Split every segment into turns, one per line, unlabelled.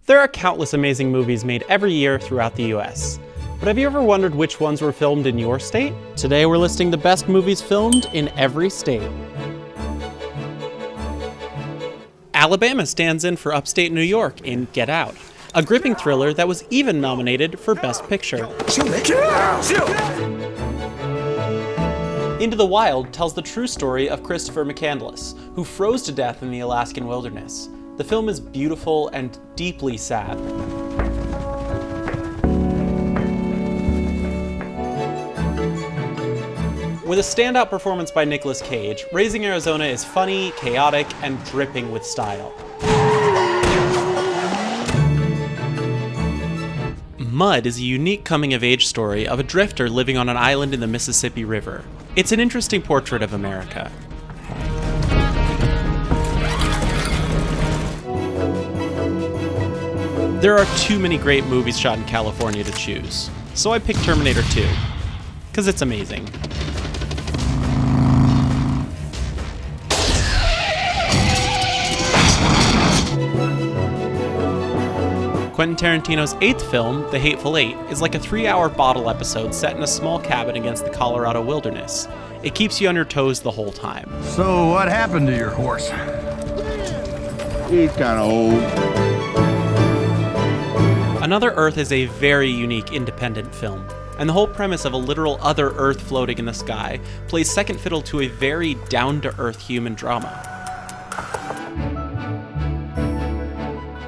There are countless amazing movies made every year throughout the US. But have you ever wondered which ones were filmed in your state? Today we're listing the best movies filmed in every state. Alabama stands in for upstate New York in Get Out, a gripping thriller that was even nominated for Best Picture. Into the Wild tells the true story of Christopher McCandless, who froze to death in the Alaskan wilderness. The film is beautiful and deeply sad. With a standout performance by Nicolas Cage, Raising Arizona is funny, chaotic, and dripping with style. Mud is a unique coming-of-age story of a drifter living on an island in the Mississippi River. It's an interesting portrait of America. There are too many great movies shot in California to choose, so I picked Terminator 2, because it's amazing. Quentin Tarantino's 8th film, The Hateful Eight, is like a 3-hour bottle episode set in a small cabin against the Colorado wilderness. It keeps you on your toes the whole time.
So what happened to your horse?
He's kind of old.
Another Earth is a very unique independent film, and the whole premise of a literal other Earth floating in the sky plays second fiddle to a very down-to-earth human drama.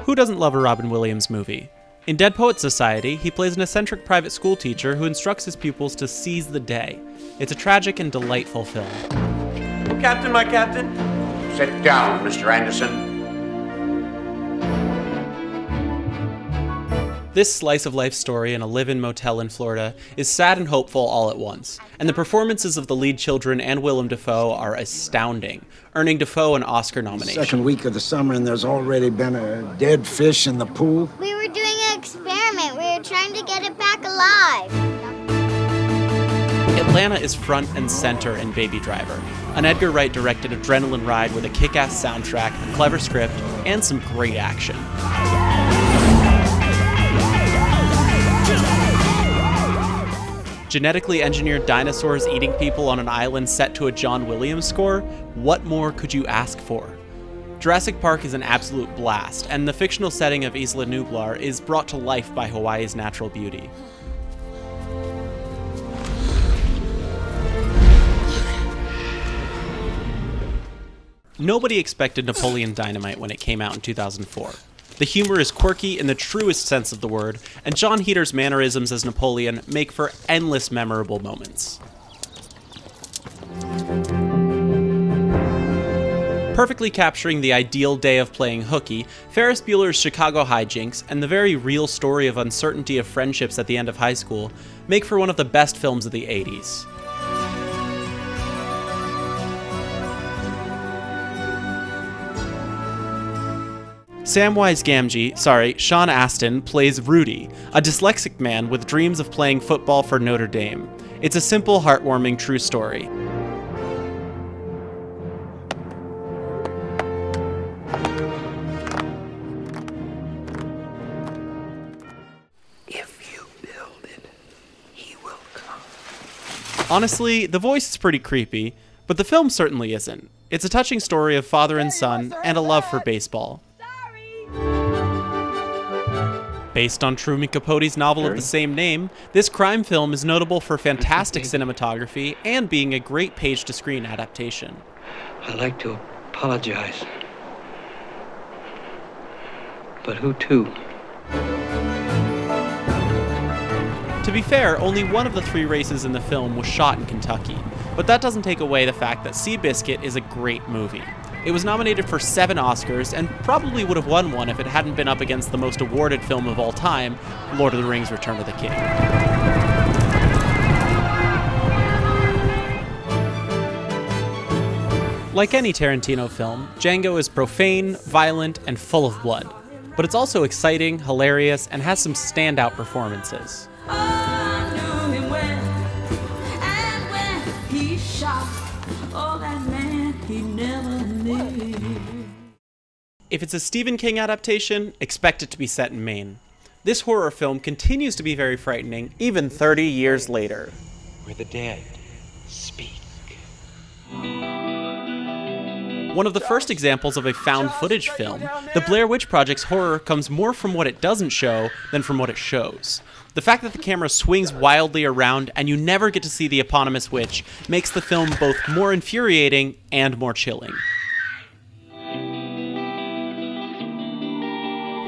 Who doesn't love a Robin Williams movie? In Dead Poets Society, he plays an eccentric private school teacher who instructs his pupils to seize the day. It's a tragic and delightful film.
Captain, my captain.
Sit down, Mr. Anderson.
This slice-of-life story in a live-in motel in Florida is sad and hopeful all at once, and the performances of the lead children and Willem Dafoe are astounding, earning Dafoe an Oscar nomination.
Second week of the summer and there's already been a dead fish in the pool.
We were doing an experiment. We were trying to get it back alive.
Atlanta is front and center in Baby Driver, an Edgar Wright-directed adrenaline ride with a kick-ass soundtrack, a clever script, and some great action. Genetically engineered dinosaurs eating people on an island set to a John Williams score? What more could you ask for? Jurassic Park is an absolute blast, and the fictional setting of Isla Nublar is brought to life by Hawaii's natural beauty. Nobody expected Napoleon Dynamite when it came out in 2004. The humor is quirky in the truest sense of the word, and John Heater's mannerisms as Napoleon make for endless memorable moments. Perfectly capturing the ideal day of playing hooky, Ferris Bueller's Chicago hijinks and the very real story of uncertainty of friendships at the end of high school make for one of the best films of the 80s. Sean Astin plays Rudy, a dyslexic man with dreams of playing football for Notre Dame. It's a simple, heartwarming, true story.
If you build it, he will come.
Honestly, the voice is pretty creepy, but the film certainly isn't. It's a touching story of father and son and a love for baseball. Based on Truman Capote's novel of the same name, this crime film is notable for fantastic cinematography and being a great page-to-screen adaptation.
I'd like to apologize. But who to?
To be fair, only one of the 3 races in the film was shot in Kentucky, but that doesn't take away the fact that Seabiscuit is a great movie. It was nominated for 7 Oscars and probably would have won one if it hadn't been up against the most awarded film of all time, Lord of the Rings: Return of the King. Like any Tarantino film, Django is profane, violent, and full of blood, but it's also exciting, hilarious, and has some standout performances. If it's a Stephen King adaptation, expect it to be set in Maine. This horror film continues to be very frightening, even 30 years later.
Where the dead speak.
One of the first examples of a found footage film, the Blair Witch Project's horror comes more from what it doesn't show than from what it shows. The fact that the camera swings wildly around and you never get to see the eponymous witch makes the film both more infuriating and more chilling.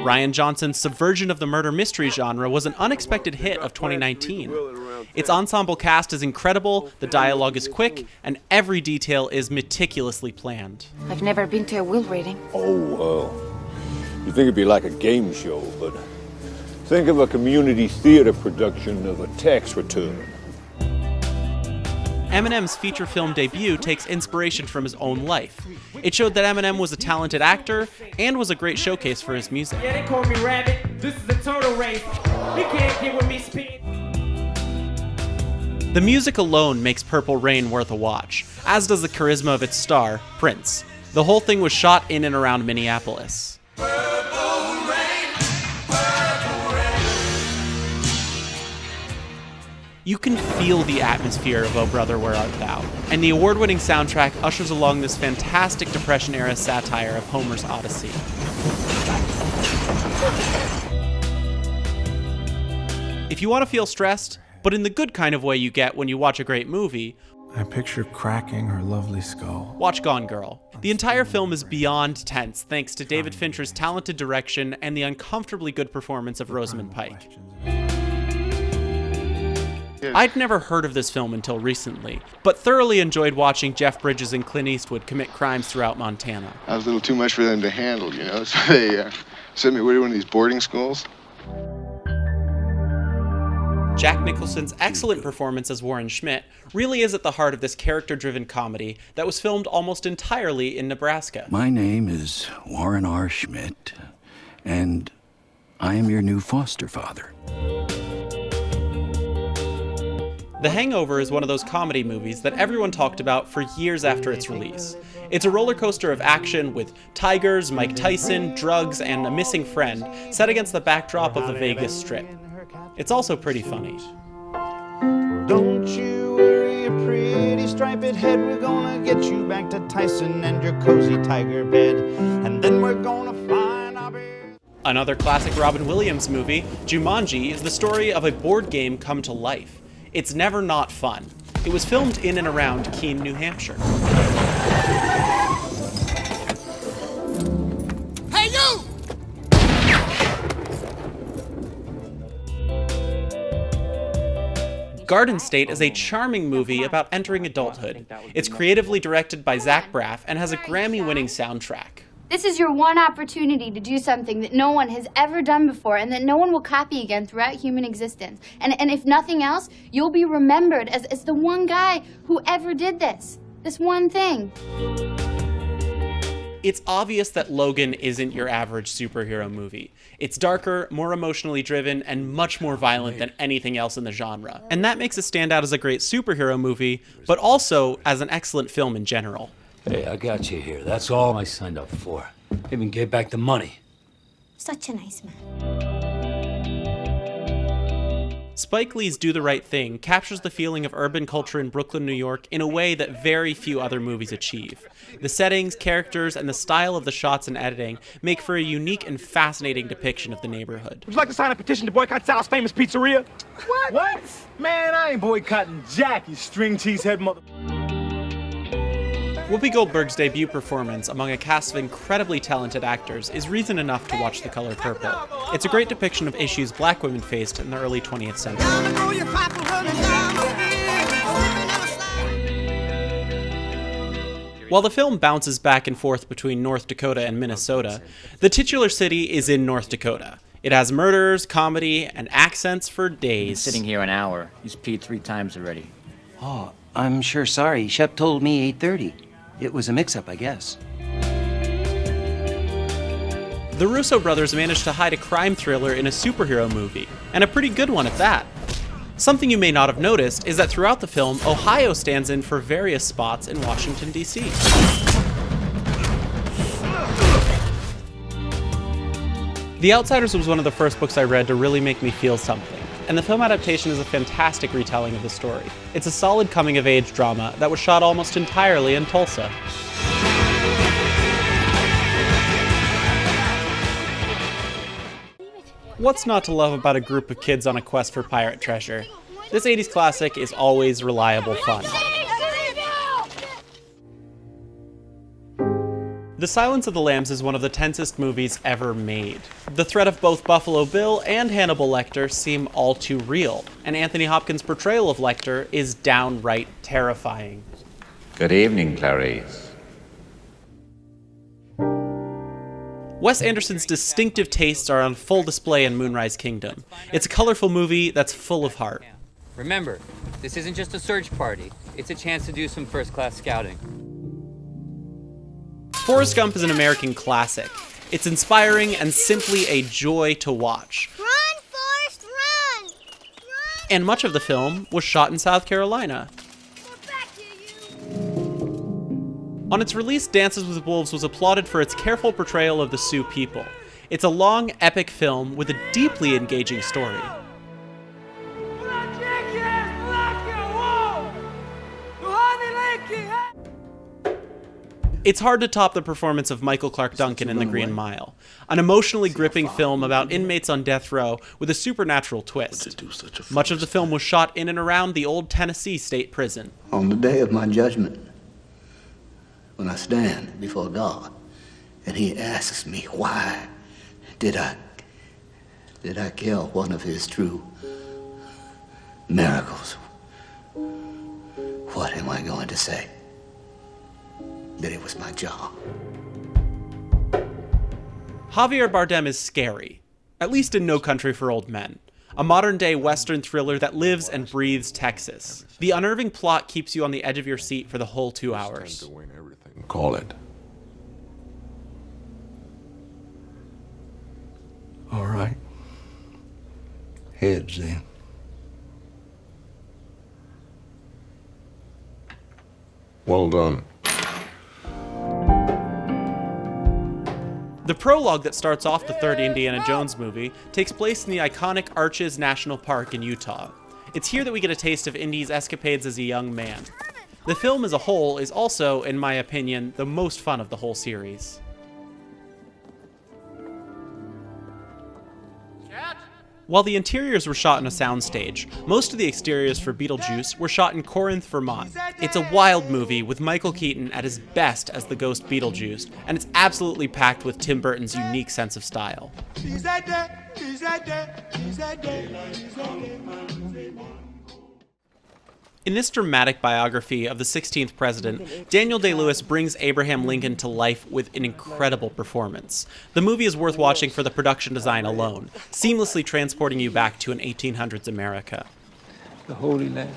Rian Johnson's subversion of the murder mystery genre was an unexpected hit of 2019. Its ensemble cast is incredible, the dialogue is quick, and every detail is meticulously planned.
I've never been to a will reading.
You think it'd be like a game show, but think of a community theater production of a tax return.
Eminem's feature film debut takes inspiration from his own life. It showed that Eminem was a talented actor and was a great showcase for his music.
Yeah, they call me Rabbit. This is a turtle race. You can't get with me speed.
The music alone makes Purple Rain worth a watch, as does the charisma of its star, Prince. The whole thing was shot in and around Minneapolis. You can feel the atmosphere of Oh Brother, Where Art Thou, and the award-winning soundtrack ushers along this fantastic Depression-era satire of Homer's Odyssey. If you want to feel stressed, but in the good kind of way you get when you watch a great movie,
I picture cracking her lovely skull.
watch Gone Girl. The entire film is beyond tense thanks to David Fincher's talented direction and the uncomfortably good performance of Rosamund Pike. I'd never heard of this film until recently, but thoroughly enjoyed watching Jeff Bridges and Clint Eastwood commit crimes throughout Montana.
I was a little too much for them to handle, you know, so they sent me away to one of these boarding schools.
Jack Nicholson's excellent performance as Warren Schmidt really is at the heart of this character-driven comedy that was filmed almost entirely in Nebraska.
My name is Warren R. Schmidt, and I am your new foster father.
The Hangover is one of those comedy movies that everyone talked about for years after its release. It's a roller coaster of action with tigers, Mike Tyson, drugs, and a missing friend set against the backdrop of the Vegas Strip. It's also pretty funny.
Don't you worry, your pretty striped head. We're gonna get you back to Tyson and your cozy tiger bed, and then we're gonna find our bed.
Another classic Robin Williams movie, Jumanji, is the story of a board game come to life. It's never not fun. It was filmed in and around Keene, New Hampshire.
Hey, you!
Garden State is a charming movie about entering adulthood. It's creatively directed by Zach Braff and has a Grammy-winning soundtrack.
This is your one opportunity to do something that no one has ever done before and that no one will copy again throughout human existence. And if nothing else, you'll be remembered as the one guy who ever did this one thing.
It's obvious that Logan isn't your average superhero movie. It's darker, more emotionally driven, and much more violent than anything else in the genre. And that makes it stand out as a great superhero movie, but also as an excellent film in general.
Hey, I got you here. That's all I signed up for. Even gave back the money.
Such a nice man.
Spike Lee's Do the Right Thing captures the feeling of urban culture in Brooklyn, New York in a way that very few other movies achieve. The settings, characters, and the style of the shots and editing make for a unique and fascinating depiction of the neighborhood.
Would you like to sign a petition to boycott Sal's famous pizzeria? What? Man, I ain't boycotting Jack, you string cheese head mother...
Whoopi Goldberg's debut performance among a cast of incredibly talented actors is reason enough to watch The Color Purple. It's a great depiction of issues black women faced in the early 20th century. While the film bounces back and forth between North Dakota and Minnesota, the titular city is in North Dakota. It has murders, comedy, and accents for days.
I've been sitting here an hour. He's peed 3 times already.
Oh, I'm sure sorry. Shep told me 8:30. It was a mix-up, I guess.
The Russo brothers managed to hide a crime thriller in a superhero movie, and a pretty good one at that. Something you may not have noticed is that throughout the film, Ohio stands in for various spots in Washington, D.C. The Outsiders was one of the first books I read to really make me feel something, and the film adaptation is a fantastic retelling of the story. It's a solid coming-of-age drama that was shot almost entirely in Tulsa. What's not to love about a group of kids on a quest for pirate treasure? This 80s classic is always reliable fun. The Silence of the Lambs is one of the tensest movies ever made. The threat of both Buffalo Bill and Hannibal Lecter seem all too real, and Anthony Hopkins' portrayal of Lecter is downright terrifying.
Good evening, Clarice.
Wes Anderson's distinctive tastes are on full display in Moonrise Kingdom. It's a colorful movie that's full of heart.
Remember, this isn't just a search party. It's a chance to do some first-class scouting.
Forrest Gump is an American classic. It's inspiring and simply a joy to watch.
Run, Forrest, run!
And much of the film was shot in South Carolina. On its release, Dances with Wolves was applauded for its careful portrayal of the Sioux people. It's a long, epic film with a deeply engaging story. It's hard to top the performance of Michael Clarke Duncan in The Green Mile, an emotionally gripping film about inmates on death row with a supernatural twist. Much of the film was shot in and around the old Tennessee State Prison.
On the day of my judgment, when I stand before God, and He asks me, why did I kill one of His true miracles? What am I going to say? That it was my job.
Javier Bardem is scary, at least in No Country for Old Men, a modern-day Western thriller that lives and breathes Texas. The unnerving plot keeps you on the edge of your seat for the whole 2 hours.
Call it.
All right. Heads, then.
Well done.
The prologue that starts off the third Indiana Jones movie takes place in the iconic Arches National Park in Utah. It's here that we get a taste of Indy's escapades as a young man. The film as a whole is also, in my opinion, the most fun of the whole series. While the interiors were shot in a soundstage, most of the exteriors for Beetlejuice were shot in Corinth, Vermont. It's a wild movie with Michael Keaton at his best as the ghost Beetlejuice, and it's absolutely packed with Tim Burton's unique sense of style. In this dramatic biography of the 16th president, Daniel Day-Lewis brings Abraham Lincoln to life with an incredible performance. The movie is worth watching for the production design alone, seamlessly transporting you back to an 1800s America.
The Holy Land.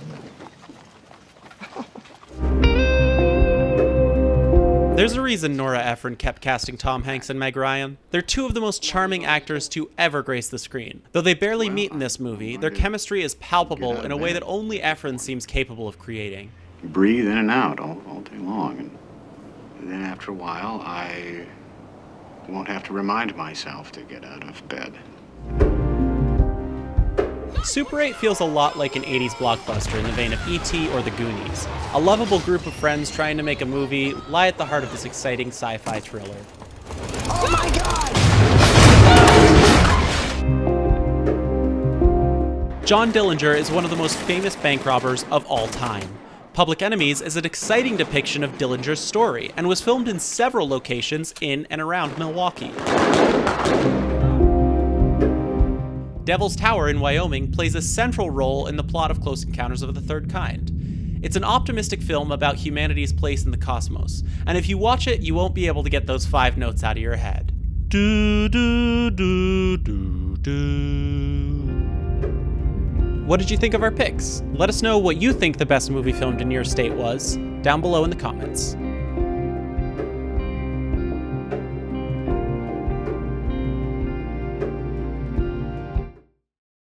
There's a reason Nora Ephron kept casting Tom Hanks and Meg Ryan. They're two of the most charming actors to ever grace the screen. Though they barely meet in this movie, their chemistry is palpable in a way that only Ephron seems capable of creating.
You breathe in and out all day long, and then after a while, I won't have to remind myself to get out of bed.
Super 8 feels a lot like an 80s blockbuster in the vein of E.T. or The Goonies. A lovable group of friends trying to make a movie lie at the heart of this exciting sci-fi thriller.
Oh my God!
John Dillinger is one of the most famous bank robbers of all time. Public Enemies is an exciting depiction of Dillinger's story and was filmed in several locations in and around Milwaukee. Devil's Tower in Wyoming plays a central role in the plot of Close Encounters of the Third Kind. It's an optimistic film about humanity's place in the cosmos, and if you watch it, you won't be able to get those 5 notes out of your head. Do, do, do, do, do. What did you think of our picks? Let us know what you think the best movie filmed in your state was, down below in the comments.